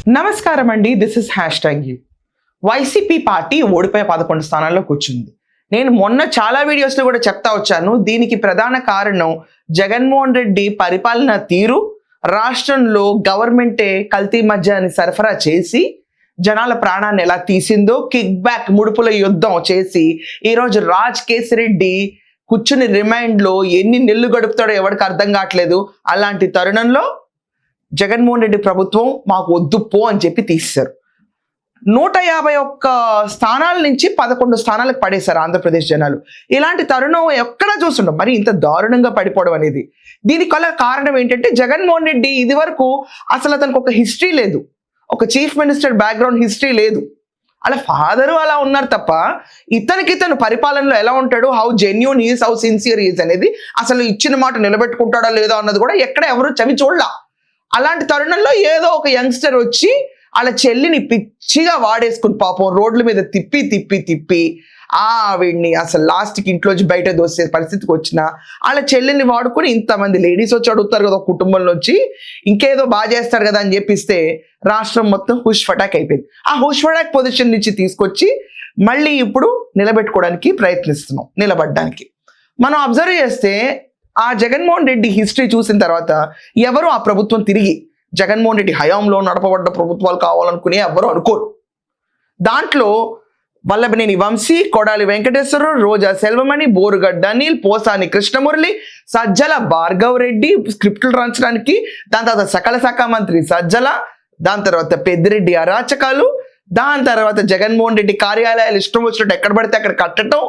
నమస్కారం అండి, this is #you. YCP party ఓడిపోయి 11 స్థానాల్లో కూర్చుంది. నేను మొన్న చాలా వీడియోస్లో కూడా చెప్తా వచ్చాను. దీనికి ప్రధాన కారణం జగన్మోహన్ రెడ్డి పరిపాలన తీరు. రాష్ట్రంలో గవర్నమెంటే కల్తీ మద్యాన్ని సరఫరా చేసి జనాల ప్రాణాన్ని ఎలా తీసిందో, కిక్ బ్యాక్ ముడుపుల యుద్ధం చేసి ఈరోజు రాజ్ కేసిరెడ్డి కూర్చుని రిమైండ్లో ఎన్ని నెలలు గడుపుతాడో ఎవరికి అర్థం కావట్లేదు. అలాంటి తరుణంలో జగన్మోహన్ రెడ్డి ప్రభుత్వం మాకు వద్దు పో అని చెప్పి తీశారు. 151 స్థానాల నుంచి 11 స్థానాలకు పడేశారు ఆంధ్రప్రదేశ్ జనాలు. ఇలాంటి తరుణం ఎక్కడా చూస్తుండం, మరి ఇంత దారుణంగా పడిపోవడం అనేది. దీనికల్ల కారణం ఏంటంటే జగన్మోహన్ రెడ్డి ఇది వరకు అసలు అతనికి ఒక హిస్టరీ లేదు, ఒక చీఫ్ మినిస్టర్ బ్యాక్గ్రౌండ్ హిస్టరీ లేదు. అలా ఫాదరు అలా ఉన్నారు తప్ప ఇతను పరిపాలనలో ఎలా ఉంటాడు, how genuine is, how sincere is అనేది, అసలు ఇచ్చిన మాట నిలబెట్టుకుంటాడా లేదా అన్నది కూడా ఎక్కడ ఎవరు చవి చూడలా. అలాంటి తరుణంలో ఏదో ఒక యంగ్స్టర్ వచ్చి వాళ్ళ చెల్లిని పిచ్చిగా వాడేసుకుని పాపం రోడ్ల మీద తిప్పి వీడిని అసలు లాస్ట్కి ఇంట్లోంచి బయట దోసే పరిస్థితికి వచ్చిన వాళ్ళ చెల్లిని వాడుకుని ఇంతమంది లేడీస్ వచ్చి అడుగుతారు కదా కుటుంబంలోంచి, ఇంకేదో బాగా చేస్తారు కదా అని చెప్పిస్తే రాష్ట్రం మొత్తం హుష్ ఫటాక్ అయిపోయింది. ఆ హుష్ ఫటాక్ పొజిషన్ నుంచి తీసుకొచ్చి మళ్ళీ ఇప్పుడు నిలబెట్టుకోవడానికి ప్రయత్నిస్తున్నాం, నిలబడ్డానికి. మనం అబ్జర్వ్ చేస్తే ఆ జగన్మోహన్ రెడ్డి హిస్టరీ చూసిన తర్వాత ఎవరు ఆ ప్రభుత్వం తిరిగి జగన్మోహన్ రెడ్డి హయాంలో నడపబడ్డ ప్రభుత్వాలు కావాలనుకునే ఎవరు అనుకోరు. దాంట్లో వల్లభనేని వంశీ, కొడాలి వెంకటేశ్వరరావు, రోజా సెల్వమణి, బోరుగడ్డ అనిల్, పోసాని కృష్ణమురళి, సజ్జల భార్గవ్ రెడ్డి స్క్రిప్టులు రాయించడానికి, దాని తర్వాత సకల శాఖ మంత్రి సజ్జల, దాని తర్వాత పెద్దిరెడ్డి అరాచకాలు, దాని తర్వాత జగన్మోహన్ రెడ్డి కార్యాలయాలు ఇష్టం వచ్చినట్టు ఎక్కడ పడితే అక్కడ కట్టడం,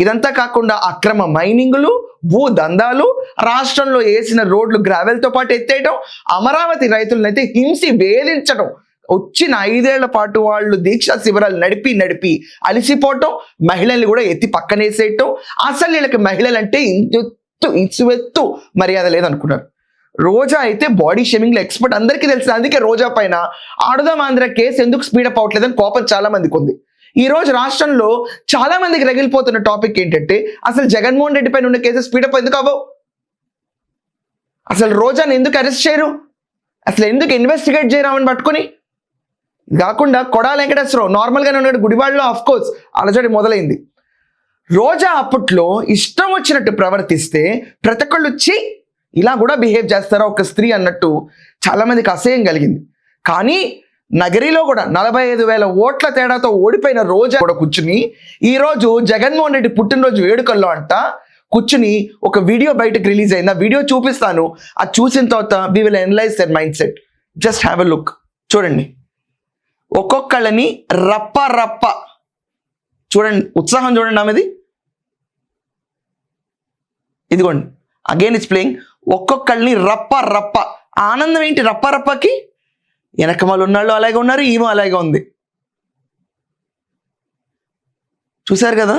ఇదంతా కాకుండా అక్రమ మైనింగులు, భూ దందాలు, రాష్ట్రంలో వేసిన రోడ్లు గ్రావెల్తో పాటు ఎత్తేయడం, అమరావతి రైతులనైతే హింసి వేధించడం, వచ్చిన 5 ఏళ్ల పాటు వాళ్ళు దీక్షా శిబిరాలు నడిపి అలిసిపోవటం, మహిళల్ని కూడా ఎత్తి పక్కనేసేయటం. అసలు వీళ్ళకి మహిళలంటే ఇసువెత్తు మర్యాద లేదనుకున్నారు. రోజా అయితే బాడీ షేమింగ్ లో ఎక్స్పర్ట్, అందరికీ తెలిసింది. అందుకే రోజా పైన ఆడుదాం ఆంధ్ర కేసు ఎందుకు స్పీడప్ అవ్వట్లేదని కోపం చాలా మందికి ఉంది. ఈ రోజు రాష్ట్రంలో చాలా మందికి రగిలిపోతున్న టాపిక్ ఏంటంటే అసలు జగన్మోహన్ రెడ్డి పైన ఉన్న కేసెస్ స్పీడప్ ఎందుకు అవ్వవు, అసలు రోజాని ఎందుకు అరెస్ట్ చేయరు, అసలు ఎందుకు ఇన్వెస్టిగేట్ చేయరామని పట్టుకుని. కాకుండా కొడాలి వెంకటేశ్వరరావు నార్మల్గానే ఉన్నాడు, గుడివాడలో ఆఫ్ కోర్స్ అలజడి మొదలైంది. రోజా అప్పట్లో ఇష్టం వచ్చినట్టు ప్రవర్తిస్తే ప్రతి ఒక్కళ్ళు వచ్చి ఇలా కూడా బిహేవ్ చేస్తారా ఒక స్త్రీ అన్నట్టు చాలా మందికి అసహ్యం కలిగింది. కానీ నగరిలో కూడా 45,000 ఓట్ల తేడాతో ఓడిపోయిన రోజా కూడా కూర్చుని ఈరోజు జగన్మోహన్ రెడ్డి పుట్టినరోజు వేడుకల్లో అంట కూర్చుని ఒక వీడియో బయటకు రిలీజ్ అయింది. ఆ వీడియో చూపిస్తాను. అది చూసిన తర్వాత we will analyse their mindset. Just have a look. చూడండి, ఒక్కొక్కళ్ళని రప్ప చూడండి, ఉత్సాహం చూడండి ఆమెది. ఇదిగోండి, అగైన్ ఇట్స్ ప్లేయింగ్. ఒక్కొక్కళ్ళని రప్ప ఆనందం ఏంటి రప్పకి? వెనకమాలు ఉన్నాళ్ళు అలాగే ఉన్నారు, ఈమె అలాగే ఉంది. చూశారు కదా,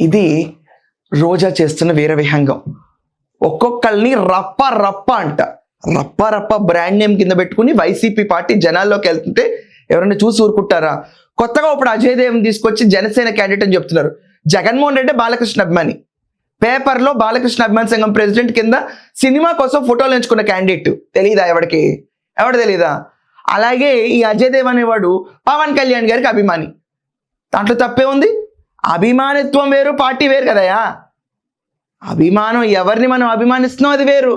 ఇది రోజా చేస్తున్న వేరే విహంగం. ఒక్కొక్కళ్ళని రప్ప అంట. రప్ప బ్రాండ్ నేమ్ కింద పెట్టుకుని వైసీపీ పార్టీ జనాల్లోకి వెళ్తుంటే ఎవరైనా చూసి ఊరుకుంటారా? కొత్తగా ఇప్పుడు అజయ్ దేవ్ని తీసుకొచ్చి జనసేన క్యాండిడేట్ అని చెప్తున్నారు. జగన్మోహన్ రెడ్డి బాలకృష్ణ అభిమాని, పేపర్లో బాలకృష్ణ అభిమాని సంఘం ప్రెసిడెంట్ కింద సినిమా కోసం ఫోటోలు ఎంచుకున్న క్యాండిడేట్. తెలీదా ఎవడు తెలీదా? అలాగే ఈ అజయ్ దేవ్ అనేవాడు పవన్ కళ్యాణ్ గారికి అభిమాని. దాంట్లో తప్పే ఉంది? అభిమానిత్వం వేరు, పార్టీ వేరు కదయా. అభిమానం ఎవరిని మనం అభిమానిస్తున్నాం అది వేరు,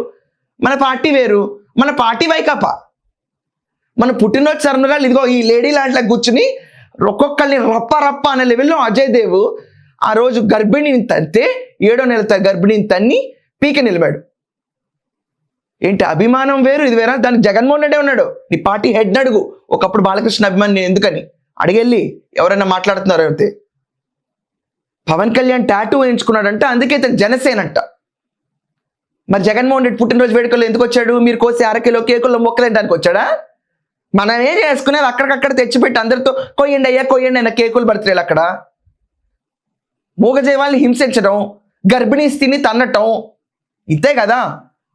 మన పార్టీ వేరు. మన పార్టీ వైకాపా. మన పుట్టినరోజు సరణాలు ఇదిగో ఈ లేడీ లాంట్లో కూర్చుని ఒక్కొక్కరిని రప్ప అనే లెవెల్లో అజయ్ దేవ్ ఆ రోజు గర్భిణిని తంతే 7వ నెల గర్భిణిని తన్ని పీక నిలిపాడు. ఏంటి అభిమానం వేరు, ఇది వేరా? దానికి జగన్మోహన్ రెడ్డి ఉన్నాడు, నీ పార్టీ హెడ్ అడుగు. ఒకప్పుడు బాలకృష్ణ అభిమాని ఎందుకని అడిగెళ్ళి ఎవరైనా మాట్లాడుతున్నారు అయితే. పవన్ కళ్యాణ్ టాటూ వేయించుకున్నాడంట, అందుకే ఇతను జనసేన అంట. మరి జగన్మోహన్ రెడ్డి పుట్టినరోజు వేడుకల్లో ఎందుకు వచ్చాడు? మీరు కోసి 1/2 కిలో కేకుల్లో మొక్కలు తినడానికి వచ్చాడా? మనం ఏం చేసుకునేది అక్కడికక్కడ తెచ్చిపెట్టి అందరితో కొయ్యండి అన్న కేకులు బర్త్డేలు అక్కడ. మూగజీవాల్ని హింసించడం, గర్భిణీ స్త్రీని తన్నటం, ఇంతే కదా.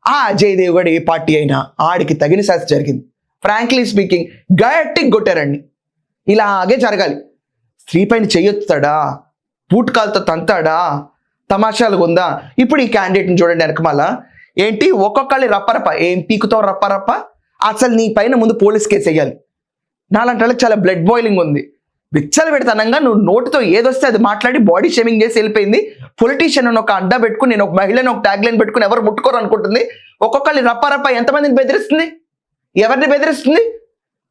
ఆ అజయ్ దేవ్ గడు ఏ పార్టీ అయినా ఆడికి తగిన శాస్త్ర జరిగింది. ఫ్రాంక్లీ స్పీకింగ్ గట్టిగా కొట్టారండి. ఇలాగే జరగాలి. స్త్రీ పైన చెయ్యొత్తాడా, పూటకాలతో తంతాడా, తమాషాలుగా ఉందా? ఇప్పుడు ఈ క్యాండిడేట్ని చూడండి వెనకమాల ఏంటి ఒక్కొక్కళ్ళని రప్పరప్ప. ఏం పీకుతావు రప్పరప్ప? అసలు నీ పైన ముందు పోలీస్ కేసు వేయాలి. నాలాంటి వాళ్ళకి చాలా బ్లడ్ బాయిలింగ్ ఉంది. విచ్చలు పెడతానంగా నువ్వు నోటితో ఏదొస్తే అది మాట్లాడి బాడీ షేమింగ్ చేసి వెళ్ళిపోయింది. పొలిటీషియన్ అని ఒక అడ్డా పెట్టుకుని, నేను ఒక మహిళను ఒక ట్యాగ్ లైన్ పెట్టుకుని ఎవరు ముట్టుకోరు అనుకుంటుంది. ఒక్కొక్కరిని రప్ప ఎంతమందిని బెదిరిస్తుంది? ఎవరిని బెదిరిస్తుంది?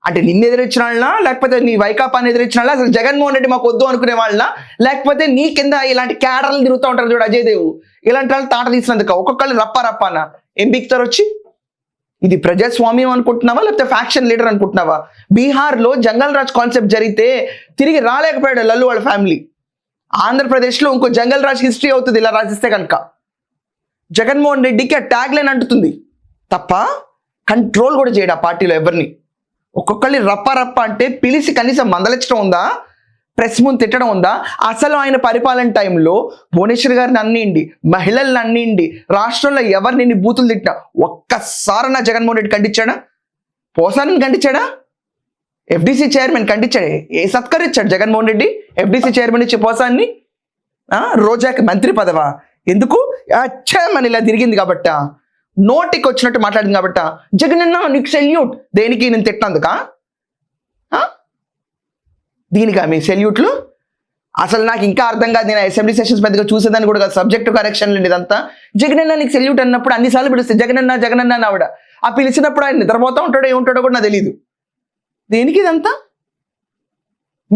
అంటే నిన్ను ఎదిరించిన వాళ్ళ, లేకపోతే నీ వైకాపాని ఎదిరించిన వాళ్ళ, అసలు జగన్మోహన్ రెడ్డి మాకు వద్దు అనుకునే వాళ్ళ, లేకపోతే నీ కింద ఇలాంటి క్యాడర్లు తిరుగుతూ ఉంటారు చూడు అజయ్ దేవ్, ఇలాంటి వాళ్ళు తాట తీసినందుకు ఒక్కొక్కరిని రప్ప అన్న ఏం బిక్తారు వచ్చి? ఇది ప్రజాస్వామ్యం అనుకుంటున్నావా, లేకపోతే ఫ్యాక్షన్ లీడర్ అనుకుంటున్నావా? బీహార్లో జంగల్ రాజ్ కాన్సెప్ట్ జరిగితే తిరిగి రాలేకపోయాడు లల్లు వాళ్ళ ఫ్యామిలీ. ఆంధ్రప్రదేశ్లో ఇంకో జంగల్ రాజ్ హిస్టరీ అవుతుంది ఇలా రాసిస్తే కనుక. జగన్మోహన్ రెడ్డికి ఆ ట్యాగ్ లైన్ అంటుతుంది తప్ప కంట్రోల్ కూడా చేయడు ఆ పార్టీలో ఎవరిని. ఒక్కొక్కరిని రప్ప అంటే పిలిచి కనీసం మందలించడం ఉందా? ప్రెస్ ముందు తిట్టడం ఉందా? అసలు ఆయన పరిపాలన టైంలో భువనేశ్వర్ గారిని అన్నిండి, మహిళల్ని అన్నిండి, రాష్ట్రంలో ఎవరిని బూతులు తిట్టినా ఒక్కసారి నా జగన్మోహన్ రెడ్డి ఖండించాడా? పోసాని ఖండించాడా? ఎఫ్డీసీ చైర్మన్ ఖండించాడే? ఏ సత్కరించాడు జగన్మోహన్ రెడ్డి ఎఫ్డీసీ చైర్మన్ ఇచ్చే పోసాన్ని? రోజాకి మంత్రి పదవా? ఎందుకు? అచ్చామని ఇలా తిరిగింది కాబట్ట, నోటికి వచ్చినట్టు మాట్లాడింది కాబట్ట. జగనన్న నీకు సెల్యూట్. దేనికి? నేను తిట్టినందుకా? దీనికా మీ సెల్యూట్లు? అసలు నాకు ఇంకా అర్థం కాదు. నేను అసెంబ్లీ సెషన్స్ పెద్దగా చూసేదాన్ని కూడా కాదు, సబ్జెక్ట్ కరెక్షన్ లేదు ఇదంతా. జగనన్న నీకు సెల్యూట్ అన్నప్పుడు అన్నిసార్లు పిలుస్తే జగనన్న జగనన్న అని ఆవిడ. ఆ పిలిచినప్పుడు ఆయన నిద్రపోతూ ఉంటాడో ఏముంటాడో కూడా నాకు తెలియదు. దేనికి ఇదంతా?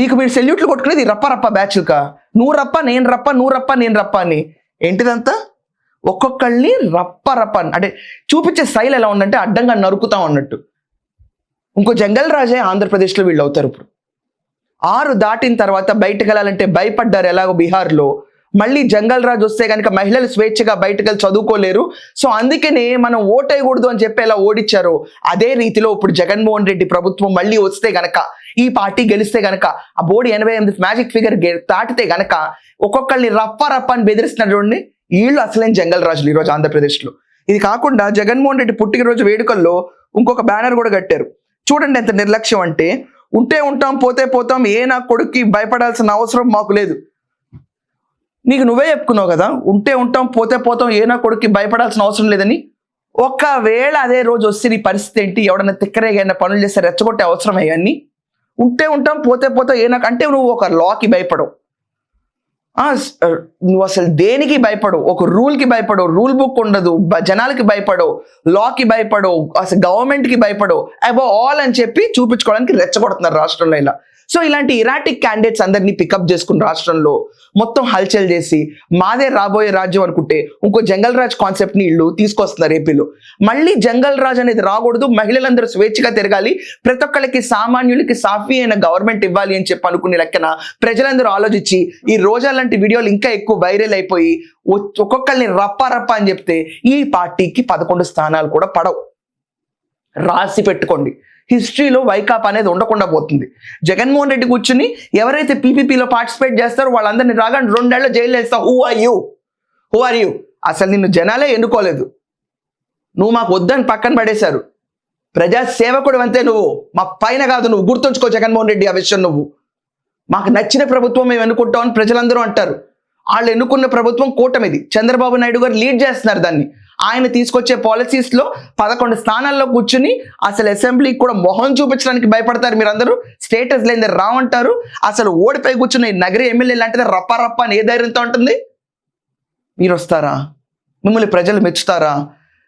మీకు మీరు సెల్యూట్లు కొట్టుకునేది రప్ప బ్యాచ్లుకా? నువ్వు రప్ప నేను రప్ప, నువ్వు రప్ప నేను రప్ప అని ఏంటిదంతా? ఒక్కొక్కళ్ళని రప్ప అంటే చూపించే స్టైల్ ఎలా ఉందంటే అడ్డంగా నరుకుతాం అన్నట్టు. ఇంకో జంగల్ రాజే ఆంధ్రప్రదేశ్లో వీళ్ళు అవుతారు. ఇప్పుడు 6 దాటిన తర్వాత బయటకు వెళ్ళాలంటే భయపడ్డారు ఎలాగో బీహార్లో. మళ్ళీ జంగల్ రాజు వస్తే కనుక మహిళలు స్వేచ్ఛగా బయటకు వెళ్ళి చదువుకోలేరు, సో అందుకనే మనం ఓటేయకూడదు అని చెప్పి ఎలా ఓడించారో అదే రీతిలో ఇప్పుడు జగన్మోహన్ రెడ్డి ప్రభుత్వం మళ్ళీ వస్తే గనక, ఈ పార్టీ గెలిస్తే గనక, ఆ బోర్డు 88 మ్యాజిక్ ఫిగర్ దాటితే గనక ఒక్కొక్కరిని రప్ప అని బెదిరిస్తున్నారు చూడండి. వీళ్ళు అసలేం జంగల్ రాజులు ఈరోజు ఆంధ్రప్రదేశ్లో. ఇది కాకుండా జగన్మోహన్ రెడ్డి పుట్టినరోజు వేడుకల్లో ఇంకొక బ్యానర్ కూడా కట్టారు. చూడండి ఎంత నిర్లక్ష్యం అంటే, ఉంటే ఉంటాం పోతే పోతాం, ఏ నా కొడుక్కి భయపడాల్సిన అవసరం మాకు లేదు. నీకు నువ్వే చెప్పుకున్నావు కదా, ఉంటే ఉంటాం పోతే పోతాం, ఏ నా కొడుక్కి భయపడాల్సిన అవసరం లేదని. ఒకవేళ అదే రోజు వస్తే నీ పరిస్థితి ఏంటి? ఎవడన్నా తిక్కరేగా పనులు చేస్తే రెచ్చగొట్టే అవసరం అయ్యాన్ని. ఉంటే ఉంటాం పోతే పోతాం ఏ నాకు అంటే నువ్వు ఒక లాకి భయపడవు, నువ్వు అసలు దేనికి భయపడవు, ఒక రూల్కి భయపడవు, రూల్ బుక్ ఉండదు, జనాలకి భయపడవు, లాకి భయపడవు, అసలు గవర్నమెంట్కి భయపడవు, అబౌవ్ ఆల్ అని చెప్పి చూపించుకోవడానికి రెచ్చగొడుతున్నారు రాష్ట్రంలో ఇలా. సో ఇలాంటి ఇరాటిక్ క్యాండిడేట్స్ అందరినీ పికప్ చేసుకుని రాష్ట్రంలో మొత్తం హల్చల్ చేసి మాదే రాబోయే రాజ్యం అనుకుంటే ఇంకో జంగల్ రాజ్ కాన్సెప్ట్ని వీళ్ళు తీసుకొస్తున్నారు ఏపీలో. మళ్ళీ జంగల్ రాజ్ అనేది రాకూడదు, మహిళలందరూ స్వేచ్ఛగా తిరగాలి, ప్రతి ఒక్కళ్ళకి సామాన్యులకి సాఫీ అయిన గవర్నమెంట్ ఇవ్వాలి అని చెప్పి అనుకునే లెక్కన ప్రజలందరూ ఆలోచించి ఈ రోజా లాంటి వీడియోలు ఇంకా ఎక్కువ వైరల్ అయిపోయి ఒక్కొక్కరిని రప్ప అని చెప్తే ఈ పార్టీకి 11 స్థానాలు కూడా పడవు. రాసి పెట్టుకోండి, హిస్టరీలో వైకాపా అనేది ఉండకుండా పోతుంది. జగన్మోహన్ రెడ్డి కూర్చుని ఎవరైతే పీపీపీలో పార్టిసిపేట్ చేస్తారో వాళ్ళందరినీ రాగానే 2 ఏళ్ళు జైలు వేస్తావు. Who are you? అసలు నిన్ను జనాలే ఎన్నుకోలేదు, నువ్వు మాకు వద్దని పక్కన పడేశారు. ప్రజా సేవకుడు అంతే నువ్వు, మా పైన కాదు. నువ్వు గుర్తుంచుకో జగన్మోహన్ రెడ్డి, ఆ విషయం నువ్వు. మాకు నచ్చిన ప్రభుత్వం మేము ఎన్నుకుంటామని ప్రజలందరూ అంటారు. వాళ్ళు ఎన్నుకున్న ప్రభుత్వం కూటమిది, చంద్రబాబు నాయుడు గారు లీడ్ చేస్తున్నారు దాన్ని. ఆయన తీసుకొచ్చే పాలసీస్లో 11 స్థానాల్లో కూర్చుని అసలు అసెంబ్లీకి కూడా మొహం చూపించడానికి భయపడతారు మీరందరూ. స్టేటస్ లేని రావంటారు. అసలు ఓడిపోయి కూర్చున్న నగరి ఎమ్మెల్యే లాంటిది రప్ప అని ఏ ధైర్యంతో ఉంటుంది? మీరు వస్తారా? మిమ్మల్ని ప్రజలు మెచ్చుతారా?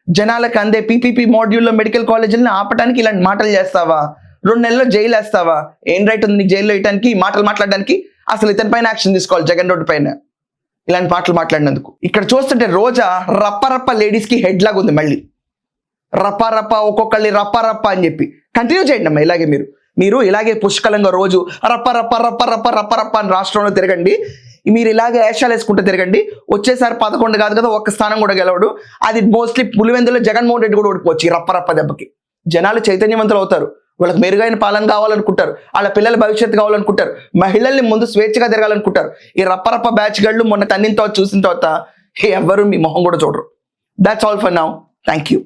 జనాలకు అందే పీపీపీ మాడ్యూల్లో మెడికల్ కాలేజీలను ఆపడానికి ఇలాంటి మాటలు చేస్తావా? 2 నెలల్లో జైలు వేస్తావా? ఏం రైట్ ఉంది నీకు జైల్లో వేయడానికి, మాటలు మాట్లాడడానికి? అసలు ఇతని పైన యాక్షన్ తీసుకోవాలి, జగన్ రెడ్డి పైన ఇలాంటి మాటలు మాట్లాడినందుకు. ఇక్కడ చూస్తుంటే రోజా రప్ప లేడీస్కి హెడ్ లాగా ఉంది. మళ్ళీ రప్ప ఒక్కొక్కళ్ళని రప్ప అని చెప్పి కంటిన్యూ చేయండి అమ్మా. ఇలాగే మీరు ఇలాగే పుష్కలంగా రోజు రప్ప అని రాష్ట్రంలో తిరగండి. మీరు ఇలాగే వేషాలు వేసుకుంటూ తిరగండి. వచ్చేసారి 11 కాదు కదా, 1 స్థానం కూడా గెలవడు. అది మోస్ట్లీ పులివెందులో జగన్మోహన్ రెడ్డి కూడా ఓడిపోవచ్చు ఈ రప్ప దెబ్బకి. జనాలు చైతన్యవంతులు అవుతారు, వాళ్ళకి మెరుగైన పాలన కావాలనుకుంటారు, వాళ్ళ పిల్లల భవిష్యత్తు కావాలనుకుంటారు, మహిళల్ని ముందు స్వేచ్ఛగా తిరగాలనుకుంటారు. ఈ రప్ప బ్యాచ్ గళ్ళు మొన్న తన్నిన తర్వాత చూసిన తర్వాత ఎవరు మీ మొహం కూడా చూడరు. That's all for now. Thank you.